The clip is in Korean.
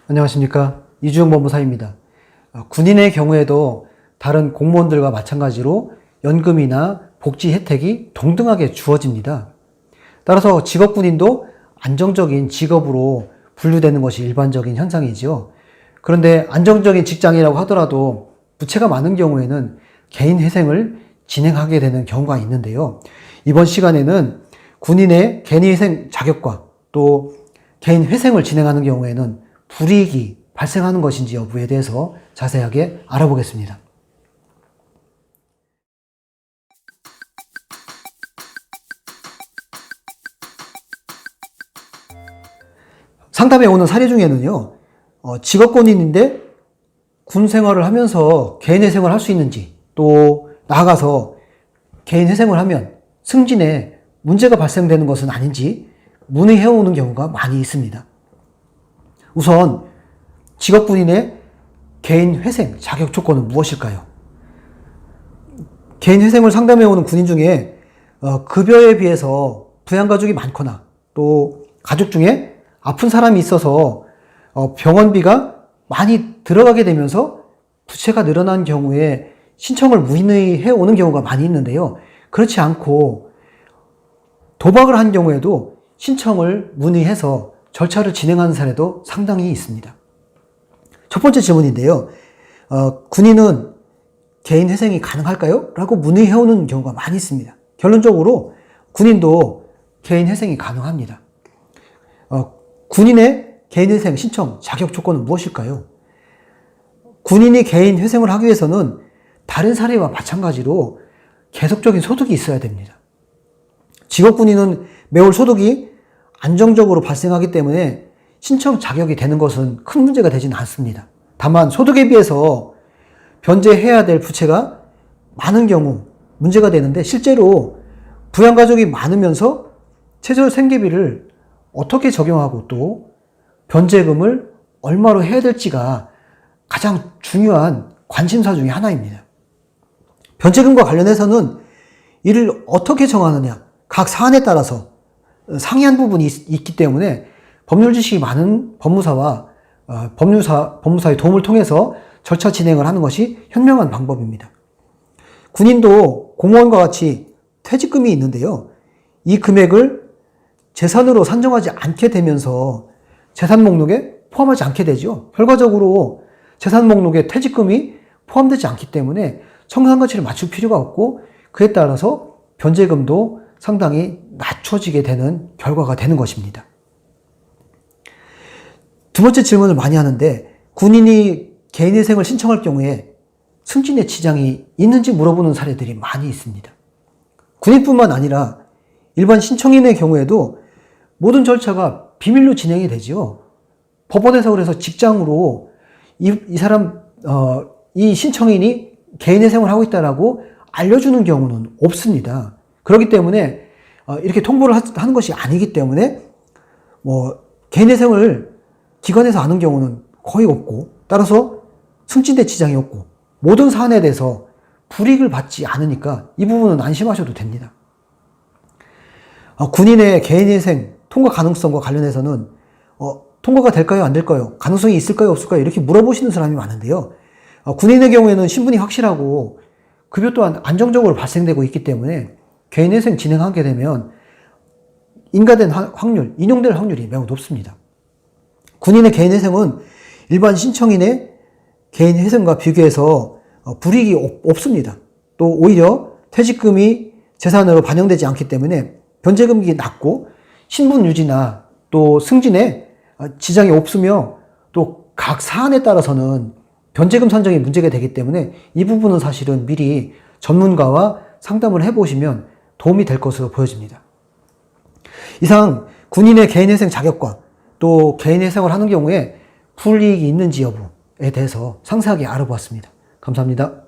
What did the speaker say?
안녕하십니까. 이주영 법무사입니다. 군인의 경우에도 다른 공무원들과 마찬가지로 연금이나 복지 혜택이 동등하게 주어집니다. 따라서 직업군인도 안정적인 직업으로 분류되는 것이 일반적인 현상이죠. 그런데 안정적인 직장이라고 하더라도 부채가 많은 경우에는 개인 회생을 진행하게 되는 경우가 있는데요. 이번 시간에는 군인의 개인 회생 자격과 또 개인 회생을 진행하는 경우에는 불이익이 발생하는 것인지 여부에 대해서 자세하게 알아보겠습니다. 상담에 오는 사례 중에는요, 직업군인인데 군 생활을 하면서 개인 회생을 할 수 있는지, 또 나아가서 개인 회생을 하면 승진에 문제가 발생되는 것은 아닌지 문의해오는 경우가 많이 있습니다. 우선 직업군인의 개인 회생 자격 조건은 무엇일까요? 개인 회생을 상담해오는 군인 중에 급여에 비해서 부양가족이 많거나 또 가족 중에 아픈 사람이 있어서 병원비가 많이 들어가게 되면서 부채가 늘어난 경우에 신청을 문의해오는 경우가 많이 있는데요. 그렇지 않고 도박을 한 경우에도 신청을 문의해서 절차를 진행하는 사례도 상당히 있습니다. 첫 번째 질문인데요. 군인은 개인 회생이 가능할까요? 라고 문의해오는 경우가 많이 있습니다. 결론적으로 군인도 개인 회생이 가능합니다. 군인의 개인 회생 신청 자격 조건은 무엇일까요? 군인이 개인 회생을 하기 위해서는 다른 사례와 마찬가지로 계속적인 소득이 있어야 됩니다. 직업군인은 매월 소득이 안정적으로 발생하기 때문에 신청 자격이 되는 것은 큰 문제가 되지는 않습니다. 다만 소득에 비해서 변제해야 될 부채가 많은 경우 문제가 되는데, 실제로 부양가족이 많으면서 최저 생계비를 어떻게 적용하고 또 변제금을 얼마로 해야 될지가 가장 중요한 관심사 중에 하나입니다. 변제금과 관련해서는 이를 어떻게 정하느냐, 각 사안에 따라서 상이한 부분이 있기 때문에 법률 지식이 많은 법무사와 법무사의 도움을 통해서 절차 진행을 하는 것이 현명한 방법입니다. 군인도 공무원과 같이 퇴직금이 있는데요. 이 금액을 재산으로 산정하지 않게 되면서 재산 목록에 포함하지 않게 되죠. 결과적으로 재산 목록에 퇴직금이 포함되지 않기 때문에 청산가치를 맞출 필요가 없고, 그에 따라서 변제금도 상당히 낮춰지게 되는 결과가 되는 것입니다. 두 번째 질문을 많이 하는데, 군인이 개인 회생을 신청할 경우에 승진에 지장이 있는지 물어보는 사례들이 많이 있습니다. 군인뿐만 아니라 일반 신청인의 경우에도 모든 절차가 비밀로 진행이 되죠. 법원에서 그래서 직장으로 이 신청인이 개인 회생을 하고 있다라고 알려주는 경우는 없습니다. 그렇기 때문에 이렇게 통보를 하는 것이 아니기 때문에 개인 회생을 기관에서 하는 경우는 거의 없고, 따라서 승진에 지장이 없고 모든 사안에 대해서 불이익을 받지 않으니까 이 부분은 안심하셔도 됩니다. 군인의 개인 회생 통과 가능성과 관련해서는 통과가 될까요, 안 될까요, 가능성이 있을까요, 없을까요, 이렇게 물어보시는 사람이 많은데요. 군인의 경우에는 신분이 확실하고 급여 또한 안정적으로 발생되고 있기 때문에 개인 회생 진행하게 되면 인가된 확률, 인용될 확률이 매우 높습니다. 군인의 개인 회생은 일반 신청인의 개인 회생과 비교해서 불이익이 없습니다. 또 오히려 퇴직금이 재산으로 반영되지 않기 때문에 변제금이 낮고 신분 유지나 또 승진에 지장이 없으며, 또 각 사안에 따라서는 변제금 산정이 문제가 되기 때문에 이 부분은 사실은 미리 전문가와 상담을 해보시면 도움이 될 것으로 보여집니다. 이상 군인의 개인 회생 자격과 또 개인 회생을 하는 경우에 불이익이 있는지 여부에 대해서 상세하게 알아보았습니다. 감사합니다.